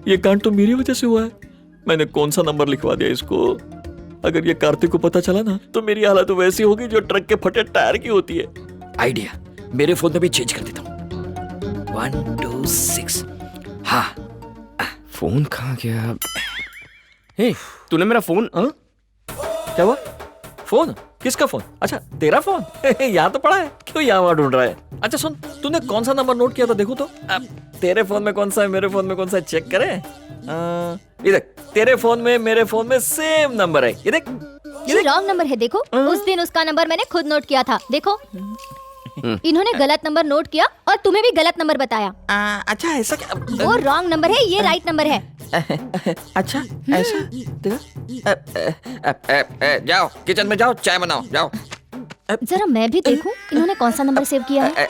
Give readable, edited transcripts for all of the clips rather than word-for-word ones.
ये कांड तो मेरी वजह से हुआ है। मैंने कौन सा नंबर लिखवा दिया इसको। अगर ये कार्तिक को पता चला ना तो मेरी हालत वैसी होगी जो ट्रक के फटे टायर की होती है। आइडिया, मेरे फोन में भी चेंज कर देता हूँ। 1 2 6। हाँ, फोन कहाँ गया? हे, तूने मेरा फोन? क्या हुआ? फोन? किसका फोन? अच्छा तेरा फोन। यहाँ तो पड़ा है, क्यों यहाँ वहाँ ढूंढ रहा है? अच्छा सुन, तूने कौन सा नंबर नोट किया था देखो तो। अब तेरे फोन में कौन सा है, मेरे फोन में कौन सा है, चेक करें। ये देख, तेरे फोन में मेरे फोन में सेम नंबर है। ये देख, ये रॉन्ग नंबर है। देखो, उस दिन उसका नंबर मैंने खुद नोट किया था। देखो, इन्होंने गलत नंबर नोट किया और तुम्हें भी गलत नंबर बताया। अच्छा ऐसा क्या? वो रॉन्ग नंबर है, ये राइट नंबर है। अच्छा ऐसा? जाओ किचन में जाओ, चाय बनाओ, जाओ। जरा मैं भी देखूं इन्होंने कौन सा नंबर सेव किया है।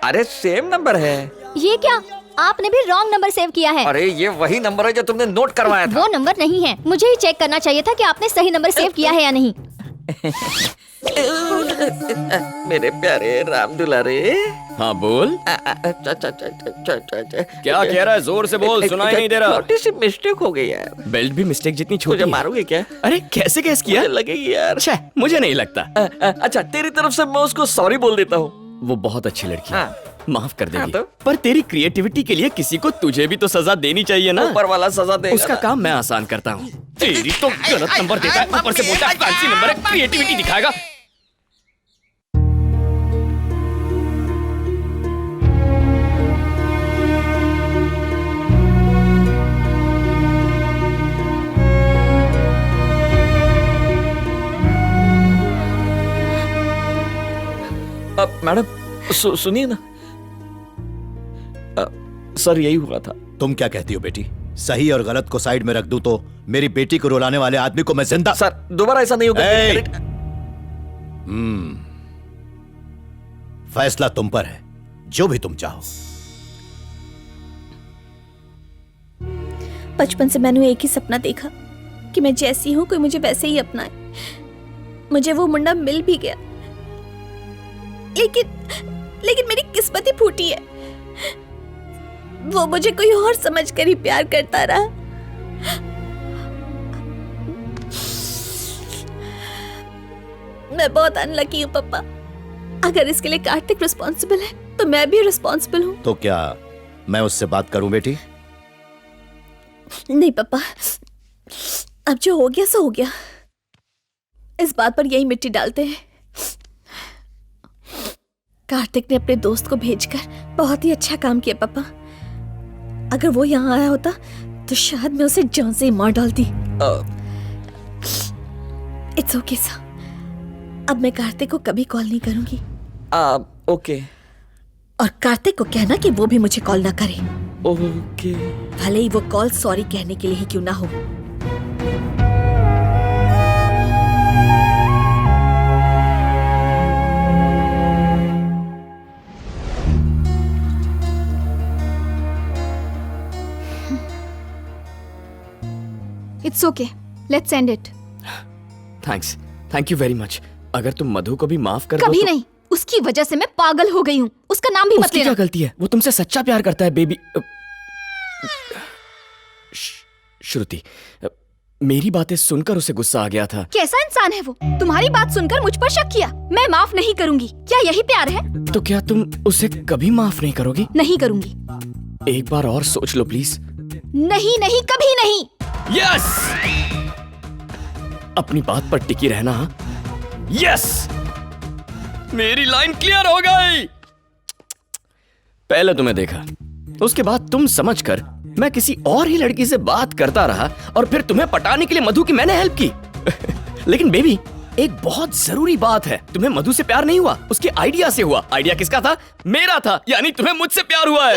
अरे सेम नंबर है। ये क्या, आपने भी रॉन्ग नंबर सेव किया है। अरे ये वही नंबर है जो तुमने नोट करवाया था। वो नंबर नहीं है, मुझे ही चेक करना चाहिए था कि आपने सही नंबर सेव किया है या नहीं। मेरे प्यारे राम दुलारे। हाँ बोल। क्या कह रहा है? जोर से बोल, सुनाई नहीं दे रहा। छोटी सी मिस्टेक हो गई यार। बेल्ट भी मिस्टेक जितनी छोटी मुझे है। मारोगे क्या? अरे कैसे गैस किया? मुझे लगेगी यार। अच्छा, मुझे नहीं लगता। अच्छा तेरी तरफ से मैं उसको सॉरी बोल देता हूँ। वो बहुत अच्छी लड़की है, हाँ। माफ कर देगी। हाँ तो? पर तेरी क्रिएटिविटी के लिए किसी को तुझे भी तो सजा देनी चाहिए ना। ऊपर वाला सजा देगा। उसका काम मैं आसान करता हूँ। तेरी तो गलत नंबर देता है, ऊपर से बोलता है फैंसी नंबर है, क्रिएटिविटी दिखाएगा। अब मैडम सुनिए ना, सर यही हुआ था। तुम क्या कहती हो बेटी? सही और गलत को साइड में रख दूं तो मेरी बेटी को रुलाने वाले आदमी को मैं जिंदा। सर दोबारा ऐसा नहीं होगा। फैसला तुम पर है, जो भी तुम चाहो। बचपन से मैंने एक ही सपना देखा कि मैं जैसी हूं कोई मुझे वैसे ही अपनाए। मुझे वो मुंडा मिल भी गया, लेकिन मेरी किस्मत ही फूटी है। वो मुझे कोई और समझकर ही प्यार करता रहा। मैं बहुत अनलकी हूँ पापा। अगर इसके लिए कार्तिक रिस्पॉन्सिबल है तो मैं भी रिस्पॉन्सिबल हूँ। तो क्या मैं उससे बात करूं बेटी? नहीं पापा, अब जो हो गया सो हो गया। इस बात पर यही मिट्टी डालते हैं। कार्तिक ने अपने दोस्त को भेजकर बहुत ही अच्छा काम किया पापा। अगर वो यहाँ आया होता तो शायद मैं उसे जान से ही मार डालती। इट्स ओके सर, अब मैं कार्तिक को कभी कॉल नहीं करूंगी। ओके। और कार्तिक को कहना कि वो भी मुझे कॉल ना करे। ओके। भले ही वो कॉल सॉरी कहने के लिए ही क्यों ना हो। It's okay, let's end it. Thanks, thank you very much. अगर तुम मधु को भी माफ कर दो कभी तो... नहीं, उसकी वजह से मैं पागल हो गई हूँ। उसका नाम भी मत उसकी लेना। क्या गलती है? वो तुमसे सच्चा प्यार करता है बेबी। श्रुति, मेरी बातें सुनकर उसे गुस्सा आ गया था। कैसा इंसान है वो? तुम्हारी बात सुनकर मुझ पर शक किया। मैं माफ नहीं करूंगी। क्या यही प्यार है? तो क्या तुम उसे कभी माफ नहीं करोगी? नहीं करूंगी। एक बार और सोच लो प्लीज। नहीं नहीं, कभी नहीं। यस, अपनी बात पर टिकी रहना। यस, मेरी लाइन क्लियर हो गई। पहले तुम्हें देखा, उसके बाद तुम समझकर मैं किसी और ही लड़की से बात करता रहा और फिर तुम्हें पटाने के लिए मधु की मैंने हेल्प की। लेकिन बेबी, एक बहुत जरूरी बात है, तुम्हें मधु से प्यार नहीं हुआ, उसके आइडिया से हुआ। आइडिया किसका था? मेरा था, यानी तुम्हें मुझसे प्यार हुआ है।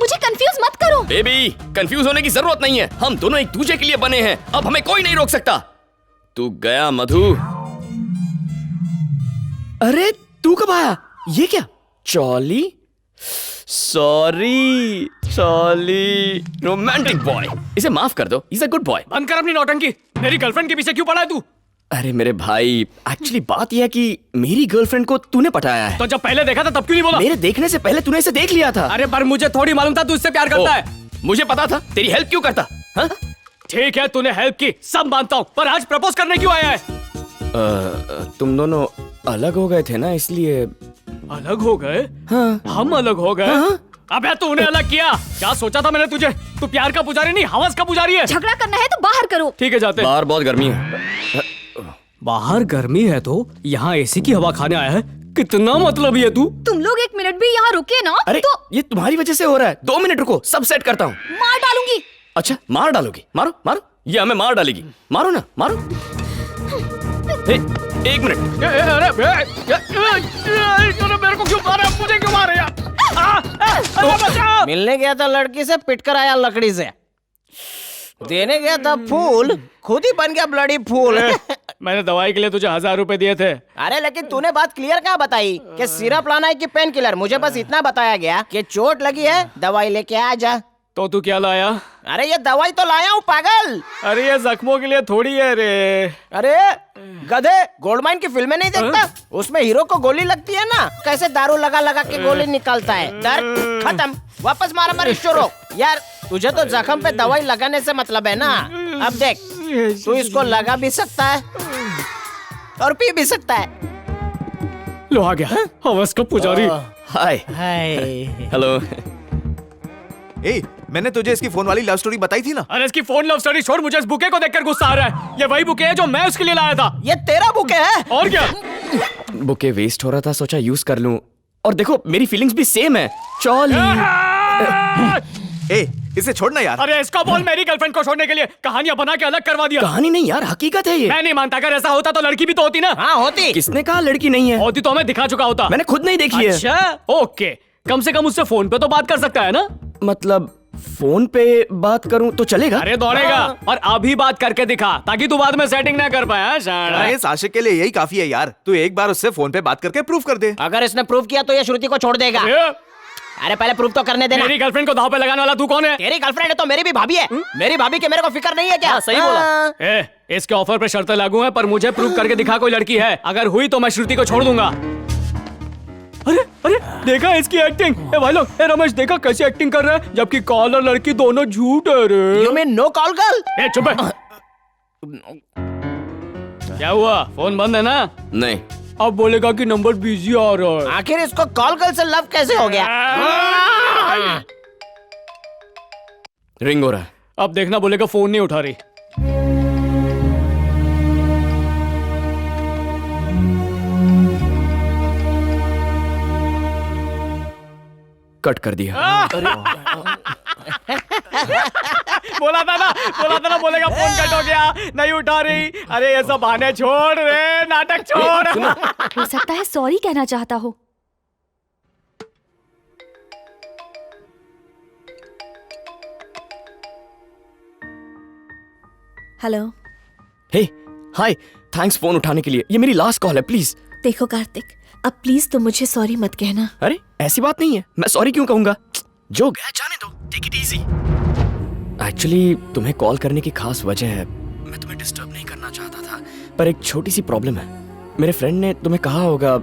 मुझे कंफ्यूज मत करो। बेबी, कंफ्यूज होने की जरूरत नहीं है। हम दोनों एक दूसरे के लिए बने हैं, अब हमें कोई नहीं रोक सकता। तू गया मधु। अरे तू कब आया? ये क्या? चॉली? सॉरी रोमांटिक बॉय, इसे माफ कर दो, इज अ गुड बॉय। बंद कर अपनी नौटंकी। मेरी गर्लफ्रेंड के पीछे क्यों पड़ा है तू? अरे मेरे भाई, एक्चुअली बात यह है कि मेरी गर्लफ्रेंड को तूने पटाया है। तो जब पहले देखा था तब क्यों नहीं बोला? मेरे देखने से पहले तूने इसे देख लिया था। अरे पर मुझे थोड़ी मालूम था तू इससे प्यार करता है। मुझे पता था, तेरी हेल्प क्यों करता? हाँ? ठीक है तूने हेल्प की, सब मानता हूँ, पर आज प्रपोज करने क्यों आया है? तुम दोनों अलग हो गए थे ना, इसलिए। अलग हो गए? हाँ। हम अलग हो गए? हाँ। अबे तूने अलग किया, क्या सोचा था मैंने तुझे? तू प्यार का पुजारी नहीं, हवस का पुजारी है। झगड़ा करना है तो बाहर करो। ठीक है जाते हैं। बाहर बहुत गर्मी है। बाहर गर्मी है तो यहाँ एसी की हवा खाने आया है? कितना मतलब है तू? तुम लोग 1 मिनट भी यहाँ रुके ना अरे तो ये तुम्हारी वजह से हो रहा है। 2 मिनट रुको, सब सेट करता हूँ। मार डालूंगी। अच्छा मार डालोगी? मारो मारो, ये हमें मार डालेगी। मारो ना, मारो। ए, 1 मिनट। अरे मेरे को क्यों मार रहा है? मुझे क्यों मार रहा है? बचाओ! मिलने गया था लड़की से, पिट कर आया लकड़ी से। देने गया था फूल, खुद ही बन गया ब्लडी फूल। मैंने दवाई के लिए तुझे 1000 रुपए दिए थे। अरे लेकिन तूने बात क्लियर कहाँ बताई कि सिरप लाना है कि पेन किलर? मुझे बस इतना बताया गया कि चोट लगी है, दवाई लेके आ जा। तो तू क्या लाया? अरे ये दवाई तो लाया हूँ पागल। अरे ये जख्मों के लिए थोड़ी है रे। अरे गधे, गोल्डमाइन की फिल्में नहीं देखता? उसमें हीरो को गोली लगती है ना, कैसे दारू लगा लगा के गोली निकालता है। दर्द खत्म, वापस मारा मारी शुरू। यार तुझे तो जख्म पे दवाई लगाने से मतलब है ना। अब देख, तू इसको लगा भी सकता है और पी भी सकता है। लो आ गया हवस का पुजारी। हाय। हेलो। ए, मैंने तुझे इसकी फोन वाली लव स्टोरी बताई थी ना। अरे इसकी फोन लव स्टोरी छोड़, मुझे इस बुके को देखकर गुस्सा आ रहा है। ये वही बुके है जो मैं उसके लिए लाया था। ये तेरा बुके है? और क्या? बुके वेस्ट हो रहा था, सोचा यूज कर लूं। और देखो मेरी फीलिंग्स भी सेम है। चल। ए, इसे छोड़ना यार। अरे इसको बोल मेरी गर्लफ्रेंड को छोड़ने के लिए। कहानियां बना के अलग करवा दिया। कहानी नहीं यार, हकीकत है ये। मैं नहीं मानता, अगर ऐसा होता तो लड़की भी तो होती ना। हाँ होती। किसने कहा लड़की नहीं है? होती तो हमें दिखा चुका होता। मैंने खुद नहीं देखी है। अच्छा ओके, कम से कम उससे फोन पे तो बात कर सकता है ना। मतलब फोन पे बात करूं तो चलेगा? अरे दौड़ेगा। और अभी बात करके दिखा, ताकि तू बाद में सेटिंग ना कर पाए। अरे इस आशिक के लिए यही काफी है यार। तू एक बार उससे फोन पे बात करके प्रूफ कर दे। अगर इसने प्रूफ किया तो ये श्रुति को छोड़ देगा। अरे पहले प्रूफ तो करने देना। मेरी गर्लफ्रेंड को दाव पे लगाने वाला तू कौन है? तेरी गर्लफ्रेंड है तो मेरी भी भाभी है। मेरी भाभी के मेरे को फिक्र नहीं है क्या? सही बोला। इसके ऑफर पे शर्तें लागू हैं, पर मुझे प्रूफ करके दिखा कोई लड़की है। अगर हुई तो मैं श्रुति को छोड़ दूंगा। अरे अरे देखा इसकी एक्टिंग? ए भाई लोग, ए रमेश देखा कैसी एक्टिंग कर रहा है, जबकि कॉल और लड़की दोनों झूठ है रे। You mean no call girl? ए चुप है। क्या हुआ, फोन बंद है ना? नहीं। अब बोलेगा कि नंबर बिजी आ रहा है। आखिर इसको कॉल गर्ल से लव कैसे हो गया? रिंग हो रहा है। अब देखना बोलेगा फोन नहीं उठा रही। कट कर दिया। बोला था ना बोलेगा फोन कट हो गया, नहीं उठा रही। अरे ये सब बहाने छोड़ रे, नाटक छोड़। हो सकता है सॉरी कहना चाहता हो। हेलो। हे हाय, थैंक्स फोन उठाने के लिए। ये मेरी लास्ट कॉल है, प्लीज। देखो कार्तिक, अब प्लीज तुम मुझे सॉरी मत कहना। अरे ऐसी बात नहीं है, मैं सॉरी क्यों कहूंगा? जो गया जाने दो, टेक इट इजी। एक्चुअली तुम्हें कॉल करने की खास वजह है। मैं तुम्हें डिस्टर्ब नहीं करना चाहता था, पर एक छोटी सी प्रॉब्लम है। मेरे फ्रेंड ने तुम्हें कहा होगा,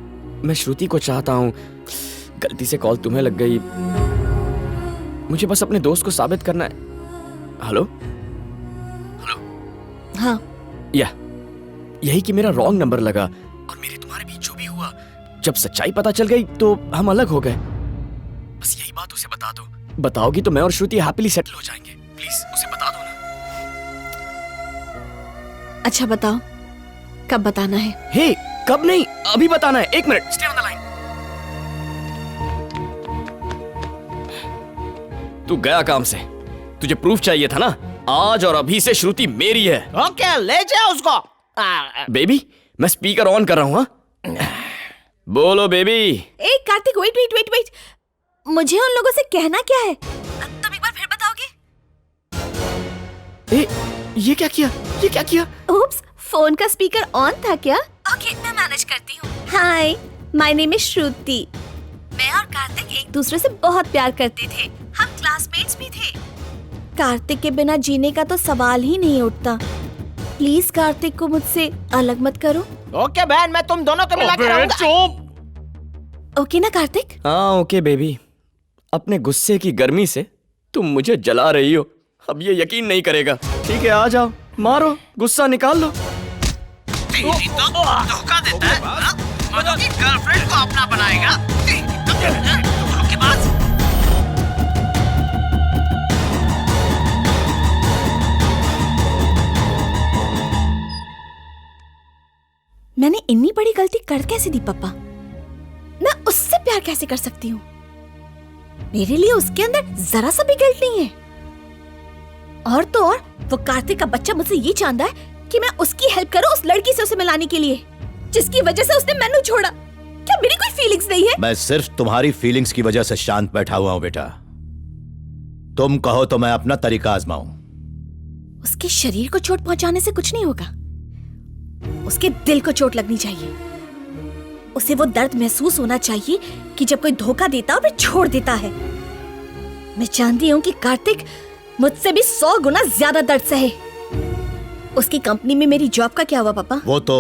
मैं श्रुति को चाहता हूँ। गलती से कॉल तुम्हें लग गई। मुझे बस अपने दोस्त को साबित करना है। हेलो? हाँ। यही कि मेरा रॉन्ग नंबर लगा और मेरे तुम्हारे बीच जो भी हुआ, जब सच्चाई पता चल गई तो हम अलग हो गए। बस यही बात उसे बता दो। बताओगी तो मैं और श्रुति हैप्पीली सेटल हो जाएंगे। प्लीज उसे बता दो ना। अच्छा बताओ, कब बताना है? हे, कब नहीं, अभी बताना है। 1 minute, stay on the line. तू गया काम से, तुझे प्रूफ चाहिए था ना? आज और अभी से श्रुति मेरी है। ओके, ले जाओ उसको। बेबी, मैं स्पीकर ऑन कर रहा हूँ। हाँ? बोलो बेबी। ए Kartik, wait wait wait wait, मुझे उन लोगों से कहना क्या है? तुम एक बार फिर बताओगे? ए, ये क्या किया? ये क्या किया? ओप्स, फोन का स्पीकर ऑन था क्या? ओके, मैं मैनेज करती हूँ। हाय, माय नेम इज श्रुति। मैं और कार्तिक एक दूसरे से बहुत प्यार करते थे। हम क्लासमेट्स भी थे। कार्तिक के बिना जीने का तो सवाल ही नहीं उठता। प्लीज कार्तिक को मुझसे अलग मत करो। ओके बहन, मैं तुम दोनों को मिला के रहूंगा। ओके ना कार्तिक? हाँ ओके बेबी। अपने गुस्से की गर्मी से तुम मुझे जला रही हो, अब ये यकीन नहीं करेगा। ठीक है, आ जाओ, मारो, गुस्सा निकाल लो। धोखा देता है, हाँ? मधु की गर्लफ्रेंड को अपना बनाएगा। धोखेबाज। मैंने इतनी बड़ी गलती कर कैसे दी पापा? मैं उससे प्यार कैसे कर सकती हूँ? मेरे लिए उसके अंदर जरा सा भी गिल्ट नहीं है। और तो और वो कार्तिक का बच्चा मुझसे ये चाहता है कि मैं उसकी हेल्प करूं उस लड़की से उसे मिलाने के लिए, जिसकी वजह से उसने मैनू छोड़ा। क्या मेरी कोई फीलिंग्स नहीं है? मैं सिर्फ तुम्हारी फीलिंग्स की वजह से शांत बैठा हुआ हूं बेटा। तुम कहो तो मैं अपना तरीका आजमाऊं। उसके शरीर को चोट पहुंचाने से कुछ नहीं होगा, उसके दिल को चोट लगनी चाहिए। उसे वो दर्द महसूस होना चाहिए कि जब कोई धोखा देता और फिर छोड़ देता है। मैं जानती हूँ कि कार्तिक मुझसे भी 100 गुना ज्यादा दर्द सहे। उसकी कंपनी में मेरी जॉब का क्या हुआ पापा? वो तो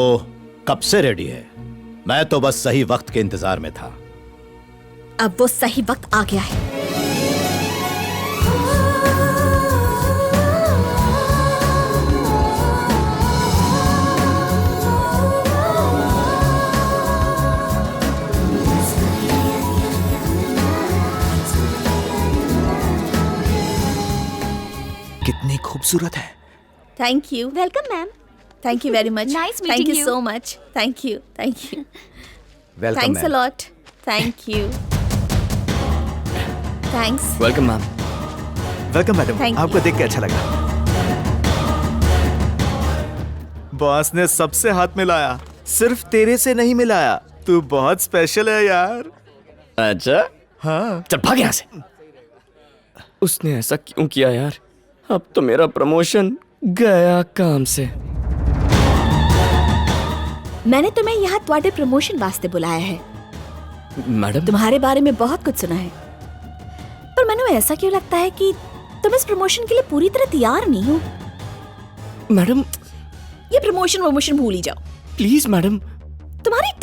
कब से रेडी है, मैं तो बस सही वक्त के इंतजार में था। अब वो सही वक्त आ गया है। कितनी खूबसूरत है। Thank you. Welcome ma'am. Thank you very much. Nice thank meeting you you. So much. Thank you, thank you. Welcome thanks a lot. Thank you. Thanks. Welcome ma'am. Welcome madam, Thank you. आपको देख के अच्छा लगा। Boss ने सबसे हाथ मिलाया, सिर्फ तेरे से नहीं मिलाया। तू बहुत स्पेशल है यार। अच्छा, हाँ। चल भाग यहाँ से। उसने ऐसा क्यों किया यार? अब तो मेरा प्रमोशन गया काम से। मैंने तुम्हें यहाँ तुम्हारे प्रमोशन वास्ते बुलाया है। मैडम, तुम्हारे बारे में बहुत कुछ सुना है, पर मैंने ऐसा क्यों लगता है कि तुम इस प्रमोशन के लिए पूरी तरह तैयार नहीं हो। मैडम ये प्रमोशन वमोशन भूल ही जाओ। Please madam,